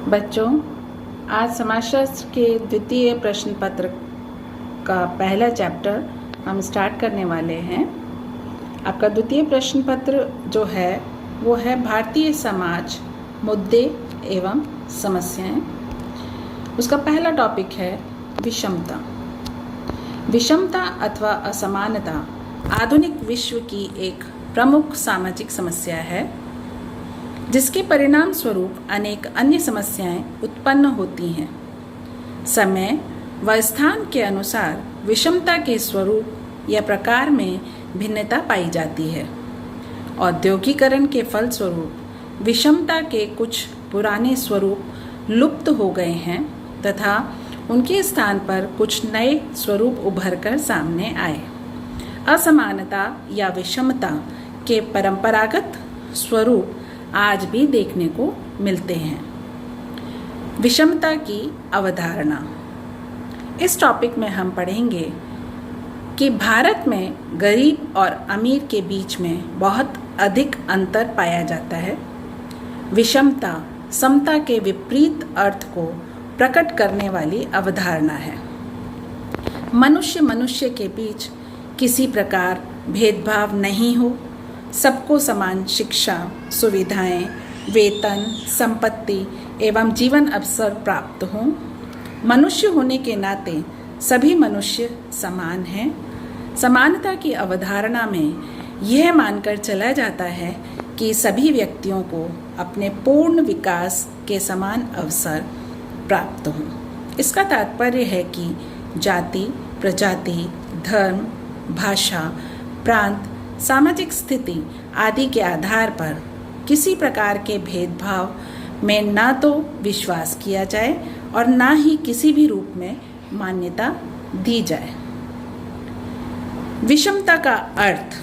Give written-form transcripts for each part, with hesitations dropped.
बच्चों, आज समाजशास्त्र के द्वितीय प्रश्न पत्र का पहला चैप्टर हम स्टार्ट करने वाले हैं। आपका द्वितीय प्रश्न पत्र जो है वो है भारतीय समाज, मुद्दे एवं समस्याएं। उसका पहला टॉपिक है विषमता। विषमता अथवा असमानता आधुनिक विश्व की एक प्रमुख सामाजिक समस्या है, जिसके परिणाम स्वरूप अनेक अन्य समस्याएं उत्पन्न होती हैं। समय व स्थान के अनुसार विषमता के स्वरूप या प्रकार में भिन्नता पाई जाती है। औद्योगिकरण के फलस्वरूप विषमता के कुछ पुराने स्वरूप लुप्त हो गए हैं तथा उनके स्थान पर कुछ नए स्वरूप उभर कर सामने आए। असमानता या विषमता के परंपरागत स्वरूप आज भी देखने को मिलते हैं। विषमता की अवधारणा। इस टॉपिक में हम पढ़ेंगे कि भारत में गरीब और अमीर के बीच में बहुत अधिक अंतर पाया जाता है। विषमता समता के विपरीत अर्थ को प्रकट करने वाली अवधारणा है। मनुष्य के बीच किसी प्रकार भेदभाव नहीं हो, सबको समान शिक्षा, सुविधाएं, वेतन, संपत्ति एवं जीवन अवसर प्राप्त हों। मनुष्य होने के नाते सभी मनुष्य समान हैं। समानता की अवधारणा में यह मानकर चला जाता है कि सभी व्यक्तियों को अपने पूर्ण विकास के समान अवसर प्राप्त हों। इसका तात्पर्य है कि जाति, प्रजाति, धर्म, भाषा, प्रांत, सामाजिक स्थिति आदि के आधार पर किसी प्रकार के भेदभाव में ना तो विश्वास किया जाए और ना ही किसी भी रूप में मान्यता दी जाए। विषमता का अर्थ।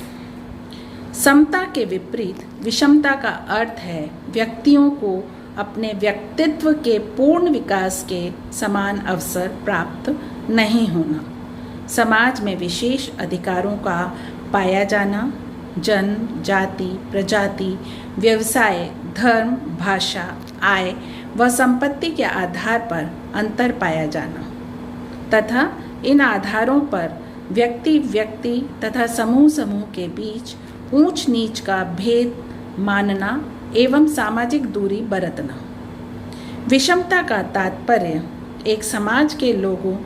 समता के विपरीत विषमता का अर्थ है व्यक्तियों को अपने व्यक्तित्व के पूर्ण विकास के समान अवसर प्राप्त नहीं होना। समाज में विशेष अधिकारों का पाया जाना, जन्म, जाति, प्रजाति, व्यवसाय, धर्म, भाषा, आय व संपत्ति के आधार पर अंतर पाया जाना तथा इन आधारों पर व्यक्ति तथा समूह के बीच ऊंच नीच का भेद मानना एवं सामाजिक दूरी बरतना। विषमता का तात्पर्य एक समाज के लोगों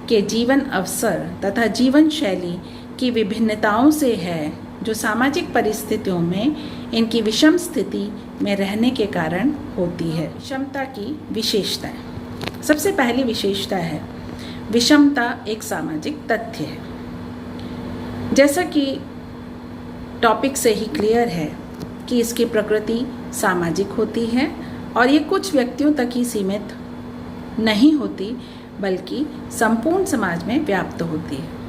के जीवन अवसर तथा जीवन शैली की विभिन्नताओं से है, जो सामाजिक परिस्थितियों में इनकी विषम स्थिति में रहने के कारण होती है। विषमता की विशेषताएं। सबसे पहली विशेषता है विषमता एक सामाजिक तथ्य है। जैसा कि टॉपिक से ही क्लियर है कि इसकी प्रकृति सामाजिक होती है और ये कुछ व्यक्तियों तक ही सीमित नहीं होती, बल्कि संपूर्ण समाज में व्याप्त होती है।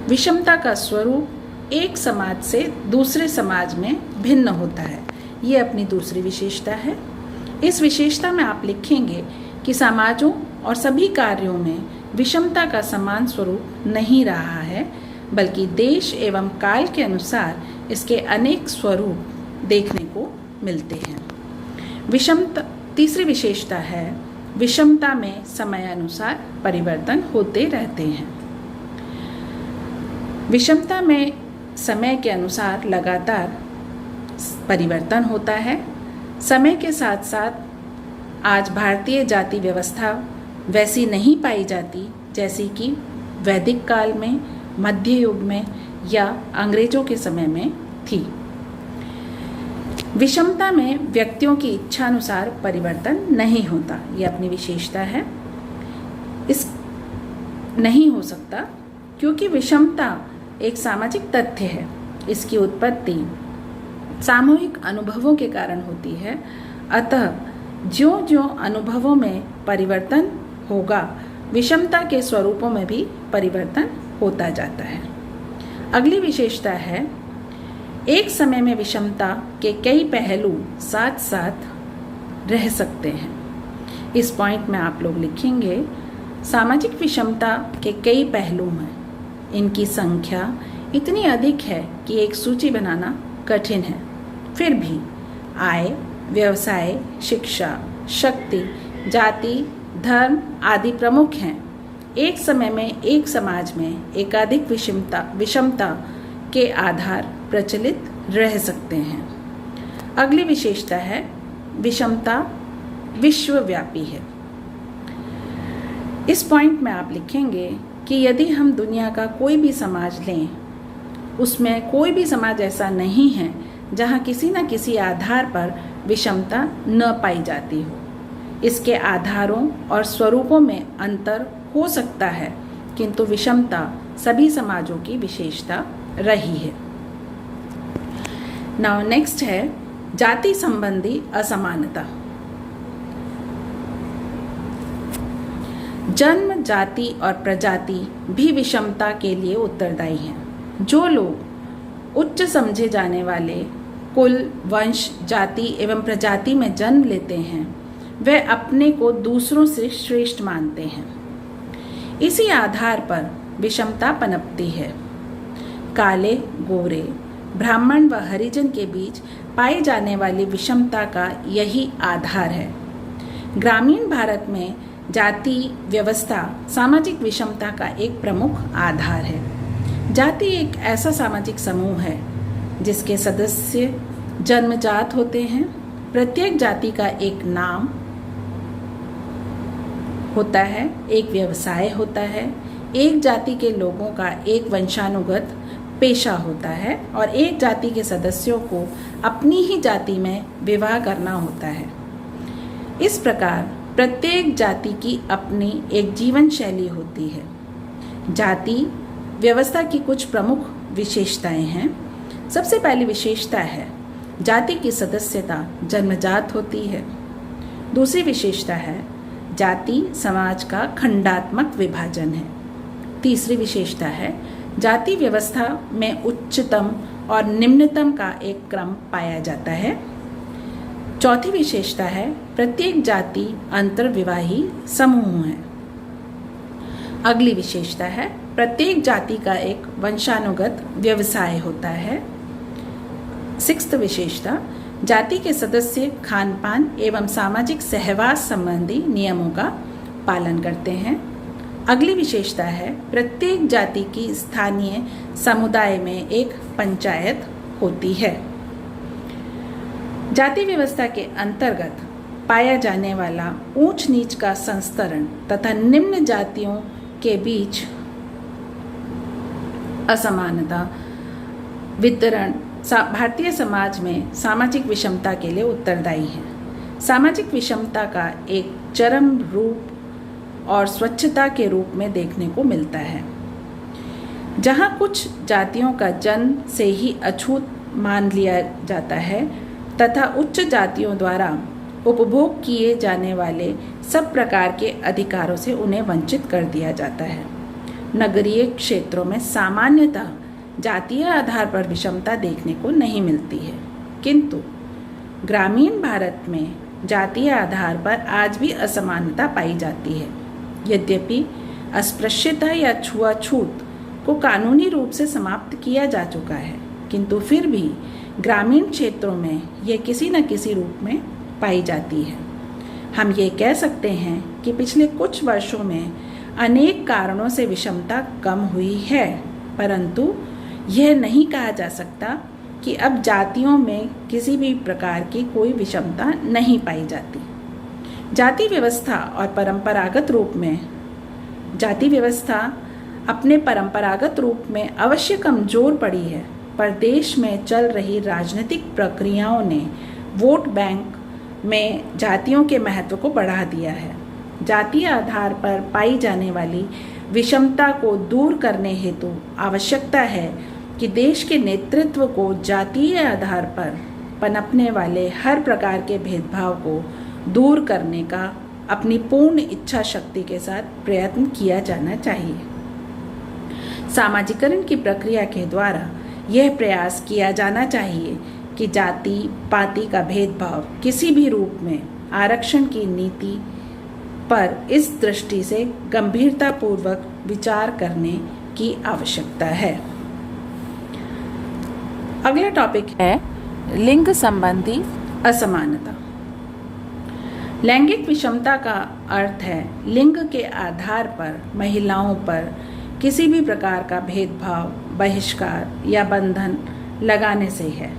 विषमता का स्वरूप एक समाज से दूसरे समाज में भिन्न होता है। ये अपनी दूसरी विशेषता है। इस विशेषता में आप लिखेंगे कि समाजों और सभी कार्यों में विषमता का समान स्वरूप नहीं रहा है, बल्कि देश एवं काल के अनुसार इसके अनेक स्वरूप देखने को मिलते हैं। विषमता तीसरी विशेषता है विषमता में समयानुसार परिवर्तन होते रहते हैं। विषमता में समय के अनुसार लगातार परिवर्तन होता है। समय के साथ साथ आज भारतीय जाति व्यवस्था वैसी नहीं पाई जाती जैसी कि वैदिक काल में, मध्य युग में या अंग्रेजों के समय में थी। विषमता में व्यक्तियों की इच्छानुसार परिवर्तन नहीं होता, ये अपनी विशेषता है। इस नहीं हो सकता क्योंकि विषमता एक सामाजिक तथ्य है। इसकी उत्पत्ति सामूहिक अनुभवों के कारण होती है। अतः ज्यों-ज्यों अनुभवों में परिवर्तन होगा, विषमता के स्वरूपों में भी परिवर्तन होता जाता है। अगली विशेषता है एक समय में विषमता के कई पहलू साथ साथ रह सकते हैं। इस पॉइंट में आप लोग लिखेंगे सामाजिक विषमता के कई पहलू हैं। इनकी संख्या इतनी अधिक है कि एक सूची बनाना कठिन है। फिर भी आय, व्यवसाय, शिक्षा, शक्ति, जाति, धर्म आदि प्रमुख हैं। एक समय में एक समाज में एकाधिक विषमता के आधार प्रचलित रह सकते हैं। अगली विशेषता है विषमता विश्वव्यापी है। इस पॉइंट में आप लिखेंगे कि यदि हम दुनिया का कोई भी समाज लें, उसमें कोई भी समाज ऐसा नहीं है जहाँ किसी न किसी आधार पर विषमता न पाई जाती हो। इसके आधारों और स्वरूपों में अंतर हो सकता है, किंतु विषमता सभी समाजों की विशेषता रही है। नाउ नेक्स्ट है जाति संबंधी असमानता। जन्म, जाति और प्रजाति भी विषमता के लिए उत्तरदायी हैं। जो लोग उच्च समझे जाने वाले कुल, वंश, जाति एवं प्रजाति में जन्म लेते हैं, वे अपने को दूसरों से श्रेष्ठ मानते हैं। इसी आधार पर विषमता पनपती है। काले, गोरे, ब्राह्मण व हरिजन के बीच पाई जाने वाली विषमता का यही आधार है। ग्रामीण भारत में जाति व्यवस्था सामाजिक विषमता का एक प्रमुख आधार है। जाति एक ऐसा सामाजिक समूह है जिसके सदस्य जन्मजात होते हैं। प्रत्येक जाति का एक नाम होता है, एक व्यवसाय होता है, एक जाति के लोगों का एक वंशानुगत पेशा होता है और एक जाति के सदस्यों को अपनी ही जाति में विवाह करना होता है। इस प्रकार प्रत्येक जाति की अपनी एक जीवन शैली होती है। जाति व्यवस्था की कुछ प्रमुख विशेषताएं हैं। सबसे पहली विशेषता है जाति की सदस्यता जन्मजात होती है। दूसरी विशेषता है जाति समाज का खंडात्मक विभाजन है। तीसरी विशेषता है जाति व्यवस्था में उच्चतम और निम्नतम का एक क्रम पाया जाता है। चौथी विशेषता है प्रत्येक जाति अंतर्विवाही समूह है। अगली विशेषता है प्रत्येक जाति का एक वंशानुगत व्यवसाय होता है। सिक्स्थ विशेषता जाति के सदस्य खानपान एवं सामाजिक सहवास संबंधी नियमों का पालन करते हैं। अगली विशेषता है प्रत्येक जाति की स्थानीय समुदाय में एक पंचायत होती है। जाति व्यवस्था के अंतर्गत पाया जाने वाला ऊंच नीच का संस्तरण तथा निम्न जातियों के बीच असमानता वितरण भारतीय समाज में सामाजिक विषमता के लिए उत्तरदायी है। सामाजिक विषमता का एक चरम रूप और स्वच्छता के रूप में देखने को मिलता है, जहाँ कुछ जातियों का जन्म से ही अछूत मान लिया जाता है तथा उच्च जातियों द्वारा उपभोग किए जाने वाले सब प्रकार के अधिकारों से उन्हें वंचित कर दिया जाता है। नगरीय क्षेत्रों में सामान्यतः जातीय आधार पर विषमता देखने को नहीं मिलती है, किंतु ग्रामीण भारत में जातीय आधार पर आज भी असमानता पाई जाती है। यद्यपि अस्पृश्यता या छुआछूत को कानूनी रूप से समाप्त किया जा चुका है, किंतु फिर भी ग्रामीण क्षेत्रों में यह किसी न किसी रूप में पाई जाती है। हम ये कह सकते हैं कि पिछले कुछ वर्षों में अनेक कारणों से विषमता कम हुई है, परंतु यह नहीं कहा जा सकता कि अब जातियों में किसी भी प्रकार की कोई विषमता नहीं पाई जाती। जाति व्यवस्था और परंपरागत रूप में जाति व्यवस्था अपने परंपरागत रूप में अवश्य कमजोर पड़ी है, पर देश में चल रही राजनीतिक प्रक्रियाओं ने वोट बैंक में जातियों के महत्व को बढ़ा दिया है। जातीय आधार पर पाई जाने वाली विषमता को दूर करने हेतु आवश्यकता है कि देश के नेतृत्व को जातीय आधार पर पनपने वाले हर प्रकार के भेदभाव को दूर करने का अपनी पूर्ण इच्छा शक्ति के साथ प्रयत्न किया जाना चाहिए। सामाजिकरण की प्रक्रिया के द्वारा यह प्रयास किया जाना चाहिए कि जाति पाति का भेदभाव किसी भी रूप में आरक्षण की नीति पर इस दृष्टि से गंभीरतापूर्वक विचार करने की आवश्यकता है। अगला टॉपिक है लिंग संबंधी असमानता। लैंगिक विषमता का अर्थ है लिंग के आधार पर महिलाओं पर किसी भी प्रकार का भेदभाव, बहिष्कार या बंधन लगाने से है,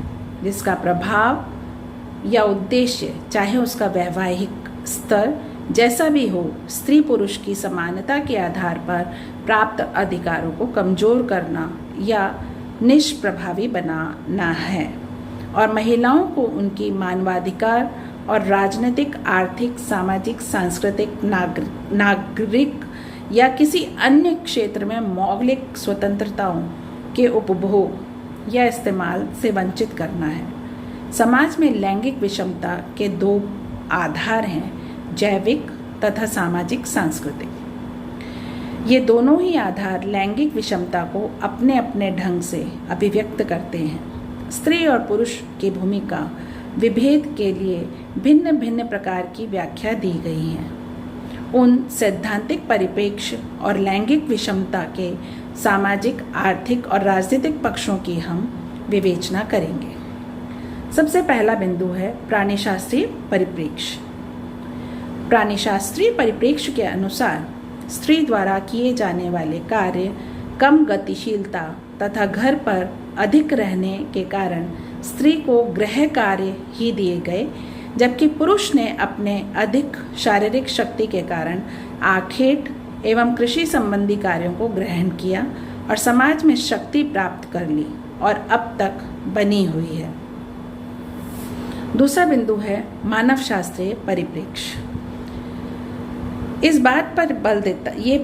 जिसका प्रभाव या उद्देश्य चाहे उसका वैवाहिक स्तर जैसा भी हो, स्त्री पुरुष की समानता के आधार पर प्राप्त अधिकारों को कमजोर करना या निष्प्रभावी बनाना है और महिलाओं को उनकी मानवाधिकार और राजनीतिक, आर्थिक, सामाजिक, सांस्कृतिक, नागरिक या किसी अन्य क्षेत्र में मौलिक स्वतंत्रताओं के उपभोग या इस्तेमाल से वंचित करना है। समाज में लैंगिक विषमता के दो आधार हैं, जैविक तथा सामाजिक सांस्कृतिक। ये दोनों ही आधार लैंगिक विषमता को अपने अपने ढंग से अभिव्यक्त करते हैं। स्त्री और पुरुष की भूमिका विभेद के लिए भिन्न भिन्न प्रकार की व्याख्या दी गई है। उन सैद्धांतिक परिप्रेक्ष्य और लैंगिक विषमता के सामाजिक, आर्थिक और राजनीतिक पक्षों की हम विवेचना करेंगे। सबसे पहला बिंदु है प्राणीशास्त्रीय परिप्रेक्ष्य। प्राणीशास्त्रीय परिप्रेक्ष्य के अनुसार स्त्री द्वारा किए जाने वाले कार्य कम गतिशीलता तथा घर पर अधिक रहने के कारण स्त्री को गृह कार्य ही दिए गए, जबकि पुरुष ने अपने अधिक शारीरिक शक्ति के कारण आखेट एवं कृषि संबंधी कार्यों को ग्रहण किया और समाज में शक्ति प्राप्त कर ली और अब तक बनी हुई है। दूसरा बिंदु है मानव शास्त्रीय परिप्रेक्ष्य। ये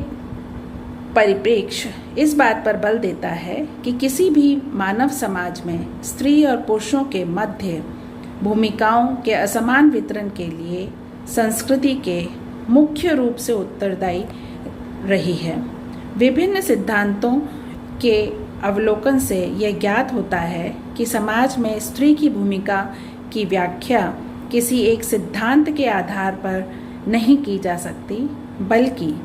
परिप्रेक्ष्य इस बात पर बल देता है कि किसी भी मानव समाज में स्त्री और पुरुषों के मध्य भूमिकाओं के असमान वितरण के लिए संस्कृति के मुख्य रूप से उत्तरदायी रही है। विभिन्न सिद्धांतों के अवलोकन से यह ज्ञात होता है कि समाज में स्त्री की भूमिका की व्याख्या किसी एक सिद्धांत के आधार पर नहीं की जा सकती, बल्कि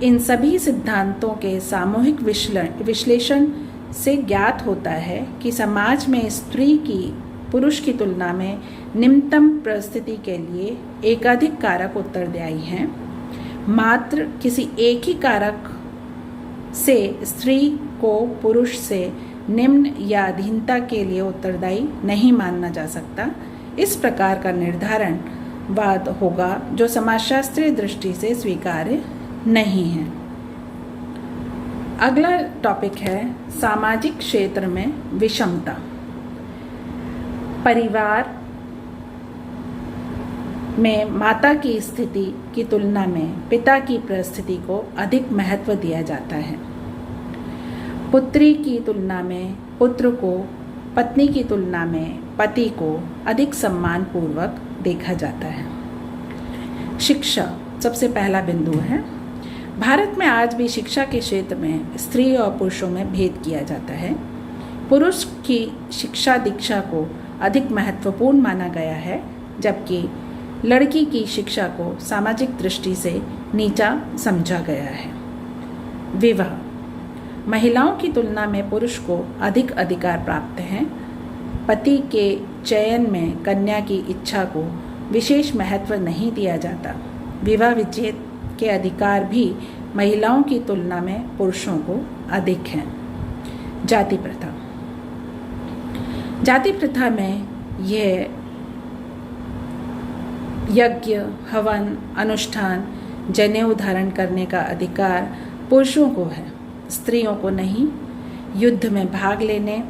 इन सभी सिद्धांतों के सामूहिक विश्लेषण से ज्ञात होता है कि समाज में स्त्री की पुरुष की तुलना में निम्नतम परिस्थिति के लिए एकाधिक कारक उत्तरदायी हैं। मात्र किसी एक ही कारक से स्त्री को पुरुष से निम्न या अधीनता के लिए उत्तरदायी नहीं माना जा सकता। इस प्रकार का निर्धारण वाद होगा जो समाजशास्त्रीय दृष्टि से स्वीकार्य नहीं है। अगला टॉपिक है सामाजिक क्षेत्र में विषमता। परिवार में माता की स्थिति की तुलना में पिता की परिस्थिति को अधिक महत्व दिया जाता है। पुत्री की तुलना में पुत्र को, पत्नी की तुलना में पति को अधिक सम्मान पूर्वक देखा जाता है। शिक्षा सबसे पहला बिंदु है। भारत में आज भी शिक्षा के क्षेत्र में स्त्री और पुरुषों में भेद किया जाता है। पुरुष की शिक्षा दीक्षा को अधिक महत्वपूर्ण माना गया है, जबकि लड़की की शिक्षा को सामाजिक दृष्टि से नीचा समझा गया है। विवाह महिलाओं की तुलना में पुरुष को अधिक अधिकार प्राप्त हैं। पति के चयन में कन्या की इच्छा को विशेष महत्व नहीं दिया जाता। विवाह विच्छेद के अधिकार भी महिलाओं की तुलना में पुरुषों को अधिक हैं। जाति प्रथा। जाति प्रथा में यह यज्ञ, हवन, अनुष्ठान, जनेऊ धारण करने का अधिकार पुरुषों को है, स्त्रियों को नहीं। युद्ध में भाग लेने,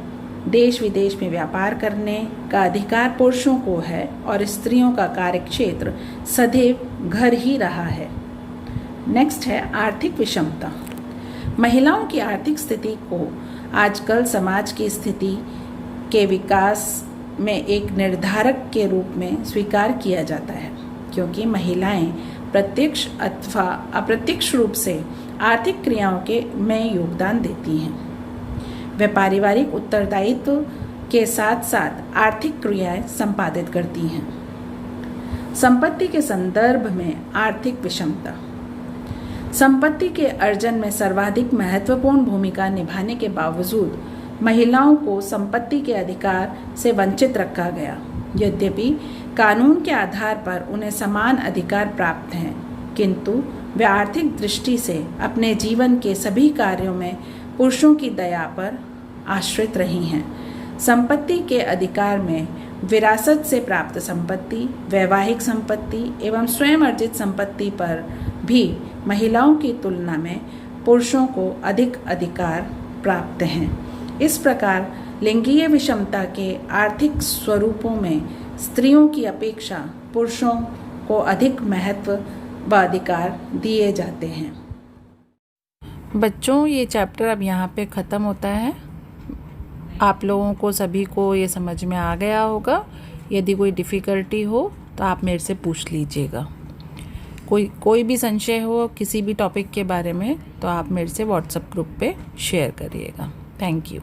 देश विदेश में व्यापार करने का अधिकार पुरुषों को है और स्त्रियों का कार्यक्षेत्र सदैव घर ही रहा है। नेक्स्ट है आर्थिक विषमता। महिलाओं की आर्थिक स्थिति को आजकल समाज की स्थिति के विकास में एक निर्धारक के रूप में स्वीकार किया जाता है, क्योंकि महिलाएं प्रत्यक्ष अथवा अप्रत्यक्ष रूप से आर्थिक क्रियाओं में योगदान देती हैं। वे पारिवारिक उत्तरदायित्व के साथ साथ आर्थिक क्रियाएं संपादित करती हैं। संपत्ति के संदर्भ में आर्थिक विषमता। संपत्ति के अर्जन में सर्वाधिक महत्वपूर्ण भूमिका निभाने के बावजूद महिलाओं को संपत्ति के अधिकार से वंचित रखा गया। यद्यपि कानून के आधार पर उन्हें समान अधिकार प्राप्त हैं, किंतु वे आर्थिक दृष्टि से अपने जीवन के सभी कार्यों में पुरुषों की दया पर आश्रित रही हैं। संपत्ति के अधिकार में विरासत से प्राप्त संपत्ति, वैवाहिक संपत्ति एवं स्वयं अर्जित संपत्ति पर भी महिलाओं की तुलना में पुरुषों को अधिक अधिकार प्राप्त हैं। इस प्रकार लिंगीय विषमता के आर्थिक स्वरूपों में स्त्रियों की अपेक्षा पुरुषों को अधिक महत्व व अधिकार दिए जाते हैं। बच्चों, ये चैप्टर अब यहाँ पे ख़त्म होता है। आप लोगों को सभी को ये समझ में आ गया होगा। यदि कोई डिफ़िकल्टी हो तो आप मेरे से पूछ लीजिएगा। कोई भी संशय हो किसी भी टॉपिक के बारे में तो आप मेरे से व्हाट्सएप ग्रुप पे शेयर करिएगा। Thank you.